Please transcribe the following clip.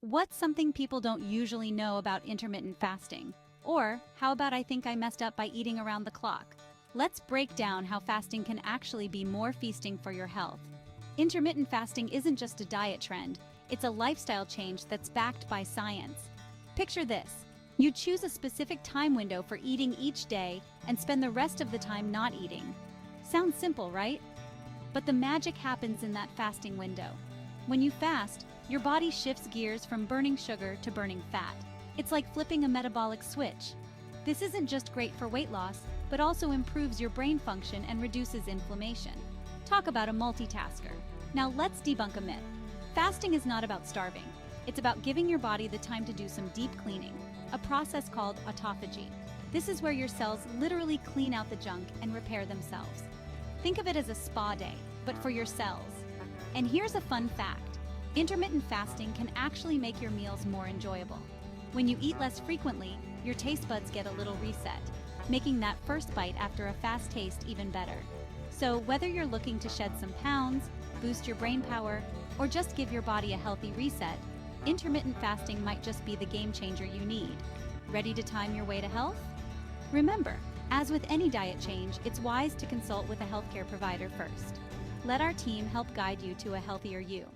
What's something people don't usually know about intermittent fasting? Or, how about I think I messed up by eating around the clock? Let's break down how fasting can actually be more feasting for your health. Intermittent fasting isn't just a diet trend, it's a lifestyle change that's backed by science. Picture this. You choose a specific time window for eating each day and spend the rest of the time not eating. Sounds simple, right? But the magic happens in that fasting window. When you fast, your body shifts gears from burning sugar to burning fat. It's like flipping a metabolic switch. This isn't just great for weight loss, but also improves your brain function and reduces inflammation. Talk about a multitasker. Now let's debunk a myth. Fasting is not about starving. It's about giving your body the time to do some deep cleaning, a process called autophagy. This is where your cells literally clean out the junk and repair themselves. Think of it as a spa day, but for your cells. And here's a fun fact. Intermittent fasting can actually make your meals more enjoyable. When you eat less frequently, your taste buds get a little reset, making that first bite after a fast taste even better. So whether you're looking to shed some pounds, boost your brain power, or just give your body a healthy reset, intermittent fasting might just be the game changer you need. Ready to time your way to health? Remember, as with any diet change, it's wise to consult with a healthcare provider first. Let our team help guide you to a healthier you.